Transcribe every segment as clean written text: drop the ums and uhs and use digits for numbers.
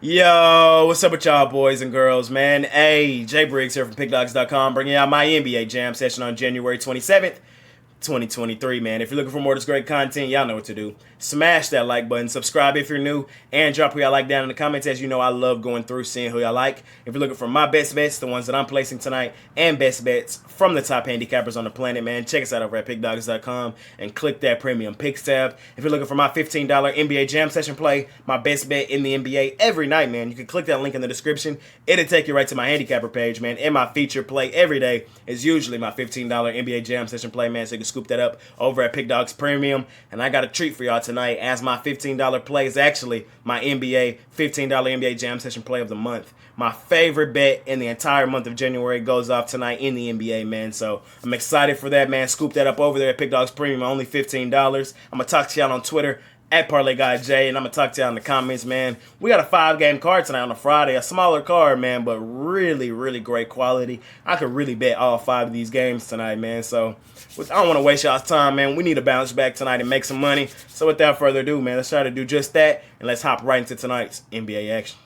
Yo, what's up with y'all boys and girls, man? Hey, Jay Briggs here from Pickdawgz.com, bringing out my NBA Jam session on January 27th, 2023, man. If you're looking for more of this great content, y'all know what to do. Smash that like button, subscribe if you're new, and drop who y'all like down in the comments. As you know, I love going through, seeing who y'all like. If you're looking for my best bets, the ones that I'm placing tonight, and best bets from the top handicappers on the planet, man, check us out over at Pickdawgz.com and click that premium picks tab. If you're looking for my $15 NBA Jam session play, my best bet in the NBA every night, man, you can click that link in the description. It'll take you right to my handicapper page, man, and my feature play every day is usually my $15 NBA Jam session play, man, so you can scoop that up over at Pickdawgz Premium. And I got a treat for y'all tonight, as my $15 play is actually my NBA $15 NBA Jam session play of the month. My favorite bet in the entire month of January goes off tonight in the NBA, man. So I'm excited for that, man. Scoop that up over there at Pickdawgz Premium, only $15. I'm going to talk to y'all on Twitter at ParlayGuyJ, and I'm going to talk to y'all in the comments, man. We got a 5-game card tonight on a Friday, a smaller card, man, but really, really great quality. I could really bet all 5 of these games tonight, man. So I don't want to waste y'all's time, man. We need to bounce back tonight and make some money. So without further ado, man, let's try to do just that, and let's hop right into tonight's NBA action.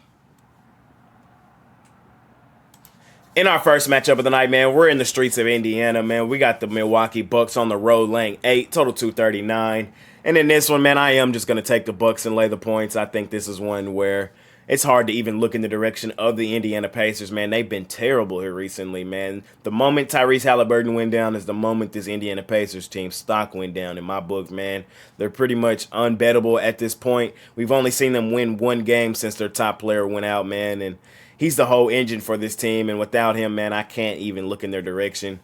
In our first matchup of the night, man, we're in the streets of Indiana, man. We got the Milwaukee Bucks on the road laying 8, total 239. And in this one, man, I am just going to take the Bucks and lay the points. I think this is one where it's hard to even look in the direction of the Indiana Pacers, man. They've been terrible here recently, man. The moment Tyrese Halliburton went down is the moment this Indiana Pacers team stock went down in my book, man. They're pretty much unbettable at this point. We've only seen them win one game since their top player went out, man, and he's the whole engine for this team, and without him, man, I can't even look in their direction.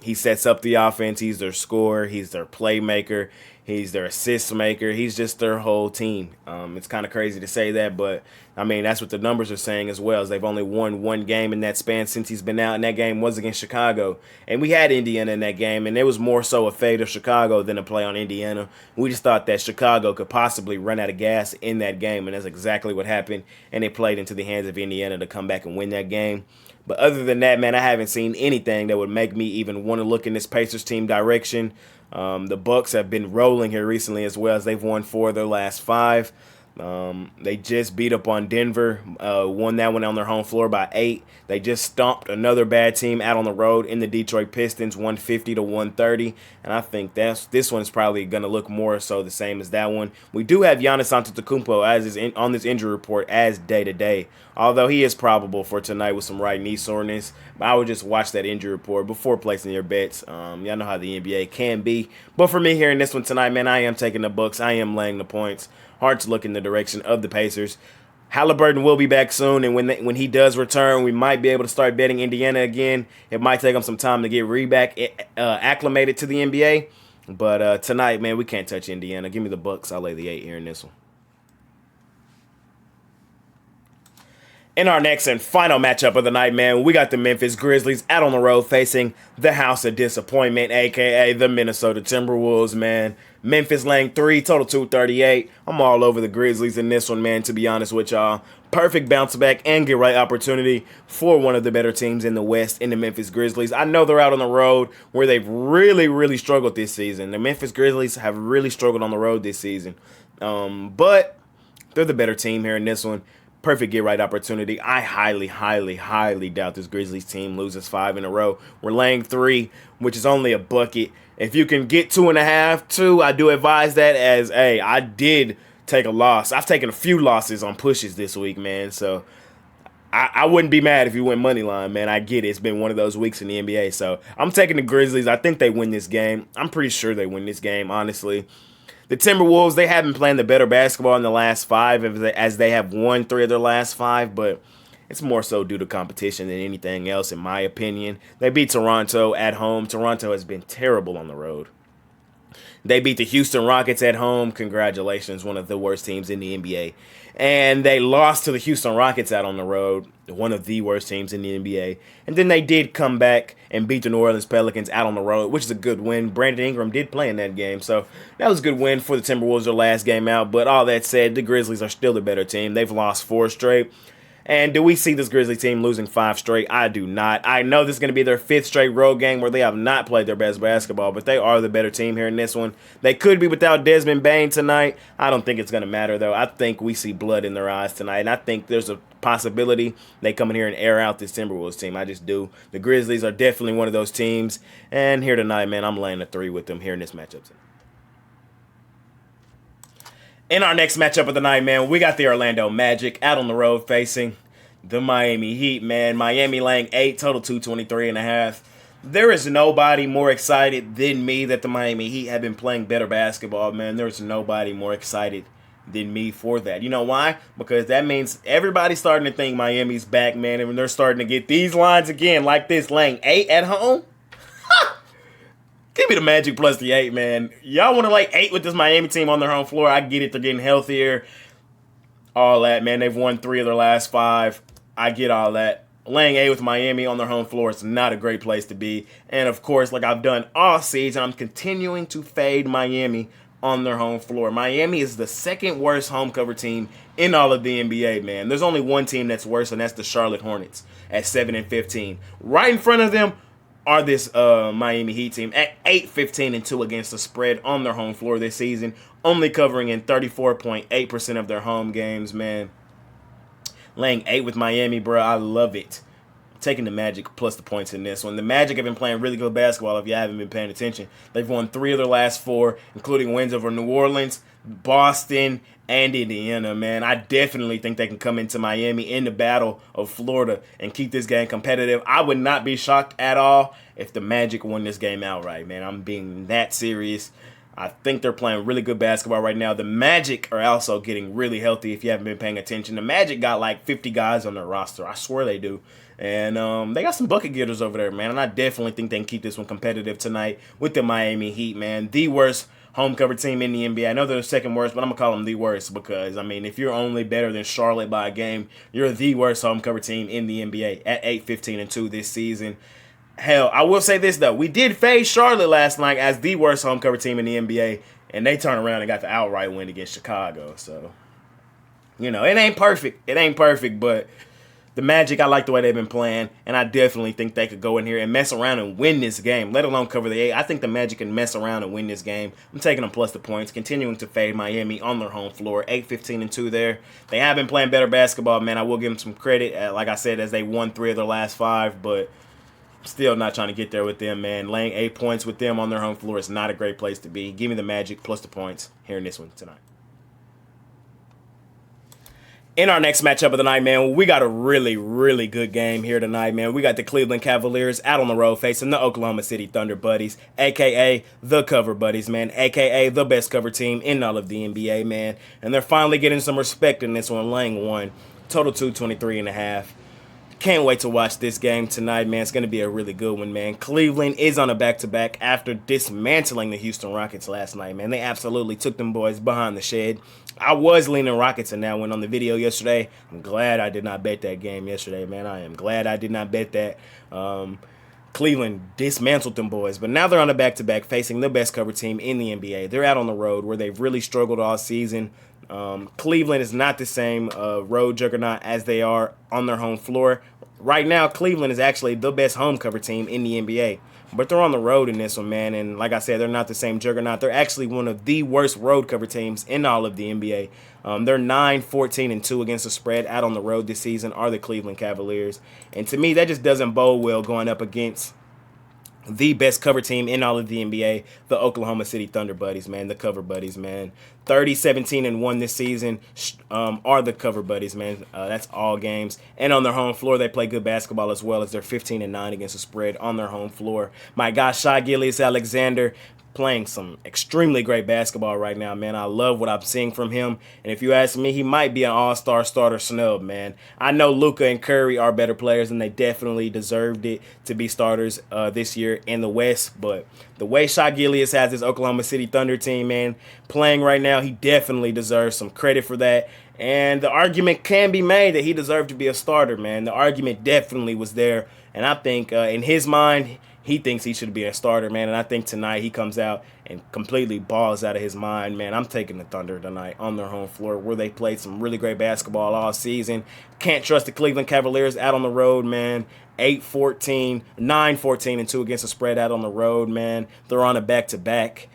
He sets up the offense. He's their scorer. He's their playmaker. He's their assist maker. He's just their whole team. It's kind of crazy to say that, but, I mean, that's what the numbers are saying as well, as they've only won one game in that span since he's been out, and that game was against Chicago. And we had Indiana in that game, and it was more so a fade of Chicago than a play on Indiana. We just thought that Chicago could possibly run out of gas in that game, and that's exactly what happened, and it played into the hands of Indiana to come back and win that game. But other than that, man, I haven't seen anything that would make me even want to look in this Pacers team direction. The Bucks have been rolling here recently as well, as they've won 4 of their last 5. They just beat up on Denver, won that one on their home floor by 8. They just stomped another bad team out on the road in the Detroit Pistons, 150-130. And I think this one's probably going to look more so the same as that one. We do have Giannis Antetokounmpo on this injury report as day-to-day, although he is probable for tonight with some right knee soreness. But I would just watch that injury report before placing your bets. Y'all know how the NBA can be. But for me here in this one tonight, man, I am taking the Bucks. I am laying the points. Hard to look in the direction of the Pacers. Halliburton will be back soon, and when he does return, we might be able to start betting Indiana again. It might take them some time to get back acclimated to the NBA. But tonight, man, we can't touch Indiana. Give me the Bucks. I'll lay the 8 here in this one. In our next and final matchup of the night, man, we got the Memphis Grizzlies out on the road facing the House of Disappointment, a.k.a. the Minnesota Timberwolves, man. Memphis laying 3, total 238. I'm all over the Grizzlies in this one, man, to be honest with y'all. Perfect bounce back and get right opportunity for one of the better teams in the West in the Memphis Grizzlies. I know they're out on the road where they've really, really struggled this season. The Memphis Grizzlies have really struggled on the road this season. But they're the better team here in this one. Perfect get-right opportunity. I highly, highly, highly doubt this Grizzlies team loses 5 in a row. We're laying 3, which is only a bucket. If you can get 2.5, 2, I do advise that, as, hey, I did take a loss. I've taken a few losses on pushes this week, man, so I wouldn't be mad if you went money line, man. I get it. It's been one of those weeks in the NBA, so I'm taking the Grizzlies. I think they win this game. I'm pretty sure they win this game, honestly. The Timberwolves, they have been playing the better basketball in the last 5 as they have won 3 of their last 5, but it's more so due to competition than anything else, in my opinion. They beat Toronto at home. Toronto has been terrible on the road. They beat the Houston Rockets at home. Congratulations, one of the worst teams in the NBA. And they lost to the Houston Rockets out on the road, one of the worst teams in the NBA. And then they did come back and beat the New Orleans Pelicans out on the road, which is a good win. Brandon Ingram did play in that game, so that was a good win for the Timberwolves, their last game out. But all that said, the Grizzlies are still the better team. They've lost 4 straight. And do we see this Grizzly team losing 5 straight? I do not. I know this is going to be their 5th straight road game where they have not played their best basketball, but they are the better team here in this one. They could be without Desmond Bane tonight. I don't think it's going to matter, though. I think we see blood in their eyes tonight, and I think there's a possibility they come in here and air out this Timberwolves team. I just do. The Grizzlies are definitely one of those teams, and here tonight, man, I'm laying a 3 with them here in this matchup tonight. In our next matchup of the night, man, we got the Orlando Magic out on the road facing the Miami Heat, man. Miami laying 8, total 223.5. There is nobody more excited than me that the Miami Heat have been playing better basketball, man. There's nobody more excited than me for that. You know why? Because that means everybody's starting to think Miami's back, man, and they're starting to get these lines again like this, laying 8 at home. Give me the Magic plus the 8, man. Y'all want to lay 8 with this Miami team on their home floor? I get it. They're getting healthier. All that, man. They've won 3 of their last 5. I get all that. Laying 8 with Miami on their home floor is not a great place to be. And, of course, like I've done all season, I'm continuing to fade Miami on their home floor. Miami is the second worst home cover team in all of the NBA, man. There's only one team that's worse, and that's the Charlotte Hornets at 7-15. Right in front of them are this Miami Heat team at 8-15-2 against the spread on their home floor this season, only covering in 34.8% of their home games, man. Laying 8 with Miami, bro, I love it. Taking the Magic plus the points in this one. The Magic have been playing really good basketball if you haven't been paying attention. They've won 3 of their last 4, including wins over New Orleans, Boston, and Indiana, man. I definitely think they can come into Miami in the battle of Florida and keep this game competitive. I would not be shocked at all if the Magic won this game outright, man. I'm being that serious. I think they're playing really good basketball right now. The Magic are also getting really healthy if you haven't been paying attention. The Magic got like 50 guys on their roster. I swear they do. And they got some bucket getters over there, man. And I definitely think they can keep this one competitive tonight with the Miami Heat, man. The worst home cover team in the NBA. I know they're the second worst, but I'm going to call them the worst because, I mean, if you're only better than Charlotte by a game, you're the worst home cover team in the NBA at 8-15-2 this season. Hell, I will say this, though. We did fade Charlotte last night as the worst home cover team in the NBA, and they turned around and got the outright win against Chicago. So, you know, it ain't perfect. It ain't perfect, but the Magic, I like the way they've been playing, and I definitely think they could go in here and mess around and win this game, let alone cover the 8. I think the Magic can mess around and win this game. I'm taking them plus the points, continuing to fade Miami on their home floor, 8-15-2 there. They have been playing better basketball, man. I will give them some credit, like I said, as they won 3 of their last 5, but still not trying to get there with them, man. Laying 8 points with them on their home floor is not a great place to be. Give me the Magic plus the points here in this one tonight. In our next matchup of the night, man, we got a really, really good game here tonight, man. We got the Cleveland Cavaliers out on the road facing the Oklahoma City Thunder Buddies, a.k.a. the Cover Buddies, man, a.k.a. the best cover team in all of the NBA, man. And they're finally getting some respect in this one, laying 1, total 223.5. Can't wait to watch this game tonight, man. It's going to be a really good one, man. Cleveland is on a back-to-back after dismantling the Houston Rockets last night, man. They absolutely took them boys behind the shed. I was leaning Rockets in that one on the video yesterday. I'm glad I did not bet that game yesterday, man. I am glad I did not bet that. Cleveland dismantled them boys, but now they're on a back-to-back facing the best cover team in the NBA. They're out on the road where they've really struggled all season. Cleveland is not the same road juggernaut as they are on their home floor. Right now, Cleveland is actually the best home cover team in the NBA. But they're on the road in this one, man. And like I said, they're not the same juggernaut. They're actually one of the worst road cover teams in all of the NBA. They're 9-14-2 against the spread out on the road this season are the Cleveland Cavaliers. And to me, that just doesn't bode well going up against the best cover team in all of the NBA, the Oklahoma City Thunder Buddies, man, the Cover Buddies, man. 30-17-1 this season are the Cover Buddies, man. That's all games. And on their home floor, they play good basketball as well as they're 15-9 against the spread on their home floor. My guy, Shai Gilgeous-Alexander, playing some extremely great basketball right now, man. I love what I'm seeing from him. And if you ask me, he might be an all-star starter snub, man. I know Luka and Curry are better players, and they definitely deserved it to be starters this year in the West. But the way Shai Gilgeous has this Oklahoma City Thunder team, man, playing right now, he definitely deserves some credit for that. And the argument can be made that he deserved to be a starter, man. The argument definitely was there. And I think in his mind, he thinks he should be a starter, man. And I think tonight he comes out and completely balls out of his mind, man. I'm taking the Thunder tonight on their home floor where they played some really great basketball all season. Can't trust the Cleveland Cavaliers out on the road, man. 8-14, 9-14, and 2 against the spread out on the road, man. They're on a back-to-back.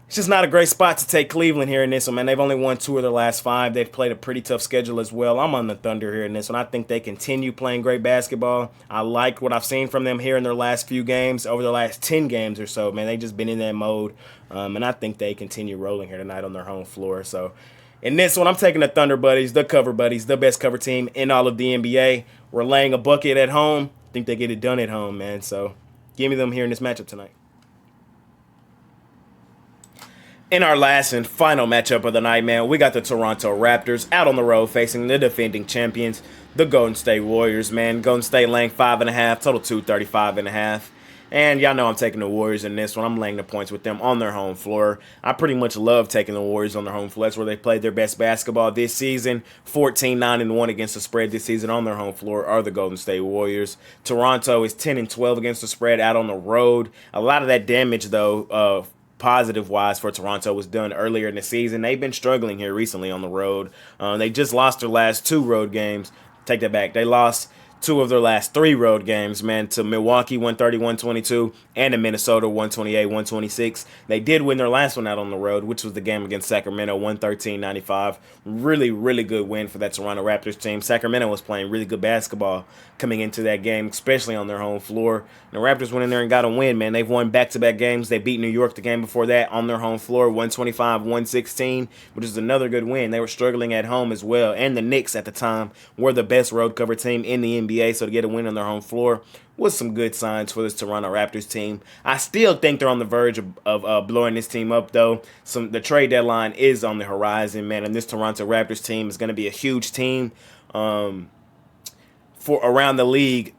It's just not a great spot to take Cleveland here in this one, man. They've only won 2 of their last 5. They've played a pretty tough schedule as well. I'm on the Thunder here in this one. I think they continue playing great basketball. I like what I've seen from them here in their last few games, over the last 10 games or so, man. They've just been in that mode, and I think they continue rolling here tonight on their home floor. So in this one, I'm taking the Thunder Buddies, the cover buddies, the best cover team in all of the NBA. We're laying a bucket at home. I think they get it done at home, man. So give me them here in this matchup tonight. In our last and final matchup of the night, man, we got the Toronto Raptors out on the road facing the defending champions, the Golden State Warriors, man. Golden State laying 5.5, total 235.5. And y'all know I'm taking the Warriors in this one. I'm laying the points with them on their home floor. I pretty much love taking the Warriors on their home floor. That's where they played their best basketball this season. 14-9-1 against the spread this season on their home floor are the Golden State Warriors. Toronto is 10-12 against the spread out on the road. A lot of that damage, though, positive-wise for Toronto was done earlier in the season. They've been struggling here recently on the road. They just lost their last 2 road games. Take that back. They lost 2 of their last 3 road games, man, to Milwaukee 130-122 and to Minnesota 128-126. They did win their last one out on the road, which was the game against Sacramento 113-95. Really, really good win for that Toronto Raptors team. Sacramento was playing really good basketball coming into that game, especially on their home floor. And the Raptors went in there and got a win, man. They've won back-to-back games. They beat New York the game before that on their home floor 125-116, which is another good win. They were struggling at home as well. And the Knicks at the time were the best road cover team in the NBA, so to get a win on their home floor was some good signs for this Toronto Raptors team. I still think they're on the verge of blowing this team up, though. The trade deadline is on the horizon, man, and this Toronto Raptors team is going to be a huge team for around the league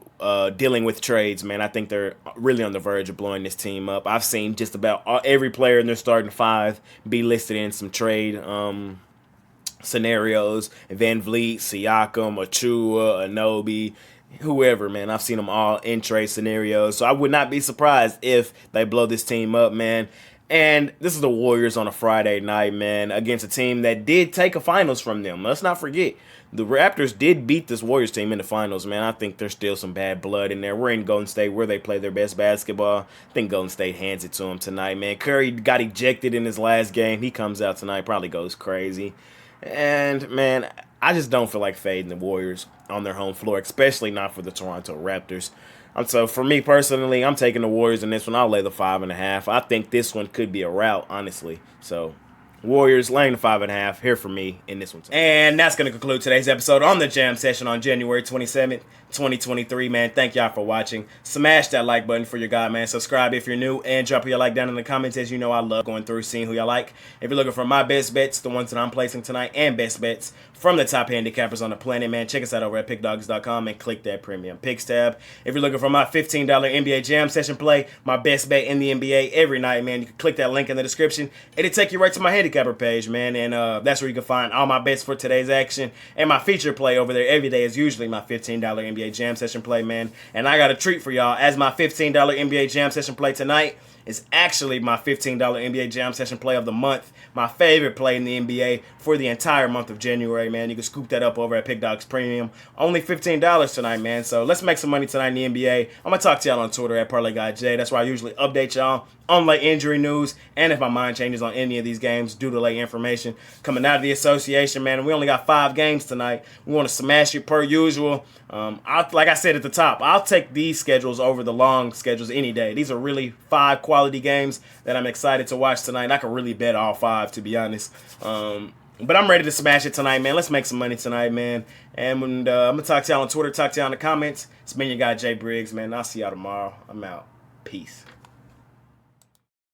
dealing with trades, man. I think they're really on the verge of blowing this team up. I've seen just about every player in their starting 5 be listed in some trade scenarios. Van Vliet, Siakam, Achua, Anunoby, whoever, man. I've seen them all in trade scenarios. So I would not be surprised if they blow this team up, man. And this is the Warriors on a Friday night, man, against a team that did take a finals from them. Let's not forget, the Raptors did beat this Warriors team in the finals, man. I think there's still some bad blood in there. We're in Golden State where they play their best basketball. I think Golden State hands it to them tonight, man. Curry got ejected in his last game. He comes out tonight, probably goes crazy. And, man, I just don't feel like fading the Warriors on their home floor, especially not for the Toronto Raptors. So for me personally, I'm taking the Warriors in this one. I'll lay the 5.5. I think this one could be a rout, honestly. So Warriors laying the 5.5 here for me in this one. And that's going to conclude today's episode on the Jam Session on January 27th, 2023, man. Thank y'all for watching. Smash that like button for your guy, man. Subscribe if you're new, and drop your like down in the comments. As you know, I love going through, seeing who y'all like. If you're looking for my best bets, the ones that I'm placing tonight, and best bets from the top handicappers on the planet, man, check us out over at pickdawgz.com and click that premium picks tab. If you're looking for my $15 NBA Jam Session play, my best bet in the NBA every night, man, you can click that link in the description. It'll take you right to my handicapper page, man, and that's where you can find all my bets for today's action. And my feature play over there every day is usually my $15 NBA Jam Session play, man. And I got a treat for y'all, as my $15 NBA Jam Session play tonight is actually my $15 NBA Jam Session play of the month. My favorite play in the NBA for the entire month of January, man. You can scoop that up over at Pickdawgz Premium. Only $15 tonight, man. So let's make some money tonight in the NBA. I'm going to talk to y'all on Twitter at ParlayGuyJ. That's where I usually update y'all on late injury news, and if my mind changes on any of these games due to late information coming out of the association, man. And we only got 5 games tonight. We want to smash it per usual. Like I said at the top, I'll take these schedules over the long schedules any day. These are really 5 quality games that I'm excited to watch tonight. And I can really bet all 5, to be honest. But I'm ready to smash it tonight, man. Let's make some money tonight, man. And I'm going to talk to y'all on Twitter, talk to y'all in the comments. It's been your guy, Jay Briggs, man. I'll see y'all tomorrow. I'm out. Peace.